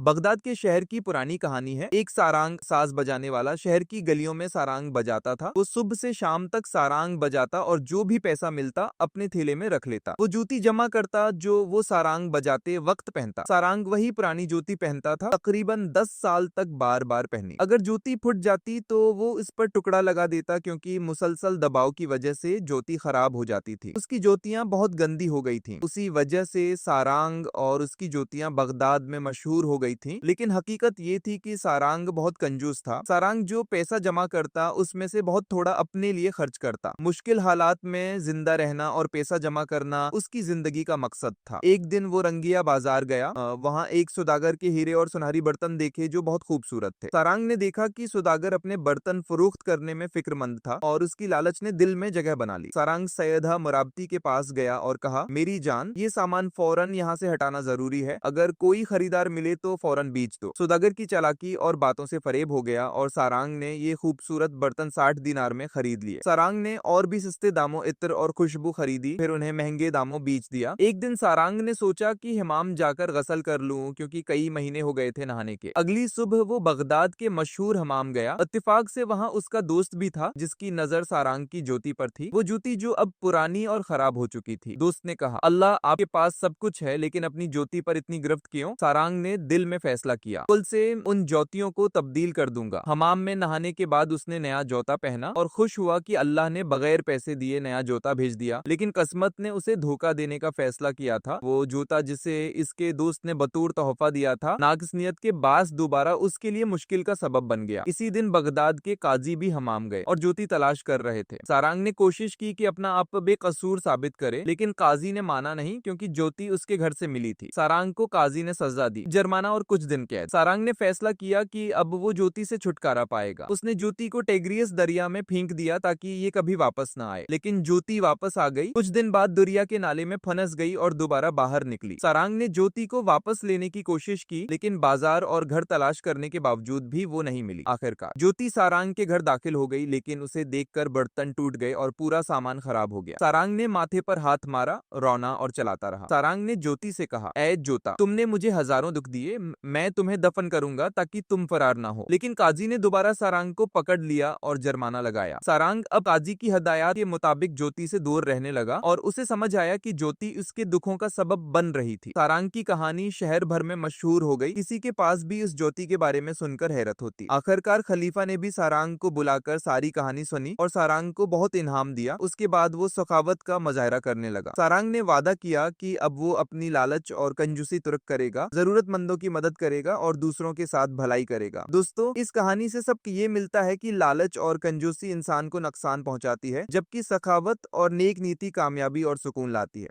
Baghdad के शहर की पुरानी कहानी है। एक सारंग साज बजाने वाला शहर की गलियों में सारंग बजाता था। वो सुबह से शाम तक सारंग बजाता और जो भी पैसा मिलता अपने थैले में रख लेता। वो जूती जमा करता जो वो सारंग बजाते वक्त पहनता। सारंग वही पुरानी जूती पहनता था, तकरीबन 10 साल तक बार बार पहनी। अगर जूती फुट जाती तो वो इस पर टुकड़ा लगा देता, क्योंकि मुसलसल दबाव की वजह से जूती खराब हो जाती थी। उसकी जूतियां बहुत गंदी हो गई थीं। उसी वजह से सारंग और उसकी जूतियां बगदाद में मशहूर हो गई थी। लेकिन हकीकत ये थी कि सारंग बहुत कंजूस था। सारंग जो पैसा जमा करता उसमें से बहुत थोड़ा अपने लिए खर्च करता। मुश्किल हालात में जिंदा रहना और पैसा जमा करना उसकी जिंदगी का मकसद था। एक दिन वो रंगिया बाजार गया। वहाँ एक सौदागर के हीरे और सुनहरी बर्तन देखे जो बहुत खूबसूरत थे। सारंग ने देखा कि सौदागर अपने बर्तन फरोख्त करने में फिक्रमंद था और उसकी लालच ने दिल में जगह बना ली। सारंग सैयदा मुराबती के पास गया और कहा, मेरी जान, ये सामान फौरन यहाँ से हटाना जरूरी है। अगर कोई खरीदार मिले तो फौरन बेच दो। सौदागर की चालाकी और बातों से फरेब हो गया और सारंग ने ये खूबसूरत बर्तन 60 दिनार में खरीद लिए। सारंग ने और भी सस्ते दामों इत्र और खुशबू खरीदी, फिर उन्हें महंगे दामों बेच दिया। एक दिन सारंग ने सोचा कि हमाम जाकर गसल कर लूं, क्योंकि कई महीने हो गए थे नहाने के। अगली सुबह वो बगदाद के मशहूर हमाम गया। इत्तेफाक से वहाँ उसका दोस्त भी था, जिसकी नजर सारंग की जूती पर थी। वो जूती जो अब पुरानी और खराब हो चुकी थी। दोस्त ने कहा, अल्लाह आपके पास सब कुछ है, लेकिन अपनी जूती पर इतनी गिरफ्त क्यों? सारंग ने दिल में फैसला किया, कल से उन ज्योतियों को तब्दील कर दूंगा। हमाम में नहाने के बाद उसने नया जूता पहना और खुश हुआ कि अल्लाह ने बगैर पैसे दिए नया जूता भेज दिया। लेकिन किस्मत ने उसे धोखा देने का फैसला किया था। वो जूता जिसे इसके दोस्त ने बतौर तोहफा दिया था, नाकिसनियत के बास दोबारा उसके लिए मुश्किल का सबब बन गया। इसी दिन बगदाद के काजी भी हमाम गए और जूती तलाश कर रहे थे। सारंग ने कोशिश की कि अपना आप बेकसूर साबित करे, लेकिन काजी ने माना नहीं, क्योंकि जूती उसके घर से मिली थी। सारंग को काजी ने सजा दी, जुर्माना और कुछ दिन कैद। सारंग ने फैसला किया कि अब वो ज्योति से छुटकारा पाएगा। उसने ज्योति को टेग्रियस दरिया में फेंक दिया ताकि ये कभी वापस ना आए। लेकिन ज्योति वापस आ गई। कुछ दिन बाद दरिया के नाले में फंस गई और दोबारा बाहर निकली। सारंग ने ज्योति को वापस लेने की कोशिश की, लेकिन बाजार और घर तलाश करने के बावजूद भी वो नहीं मिली। आखिरकार ज्योति सारंग के घर दाखिल हो गई, लेकिन उसे देखकर बर्तन टूट गए और पूरा सामान खराब हो गया। सारंग ने माथे पर हाथ मारा, रोना और चलाता रहा। सारंग ने ज्योति से कहा, ऐ ज्योता, तुमने मुझे हजारों दुख दिए, मैं तुम्हें दफन करूंगा ताकि तुम फरार ना हो। लेकिन काजी ने दोबारा सारंग को पकड़ लिया और जुर्माना लगाया। सारंग अब काजी की हदायत के मुताबिक ज्योति से दूर रहने लगा और उसे समझ आया कि ज्योति उसके दुखों का सबब बन रही थी। सारंग की कहानी शहर भर में मशहूर हो गई। किसी के पास भी उस ज्योति के बारे में सुनकर हैरत होती। आखिरकार खलीफा ने भी सारंग को बुलाकर सारी कहानी सुनी और सारंग को बहुत इनाम दिया। उसके बाद वो सखावत का मुजाहरा करने लगा। सारंग ने वादा किया कि अब वो अपनी लालच और कंजूसी तुर्क करेगा, जरूरतमंदों की मदद करेगा और दूसरों के साथ भलाई करेगा। दोस्तों, इस कहानी से सब ये मिलता है कि लालच और कंजूसी इंसान को नुकसान पहुंचाती है, जबकि सखावत और नेक नीति कामयाबी और सुकून लाती है।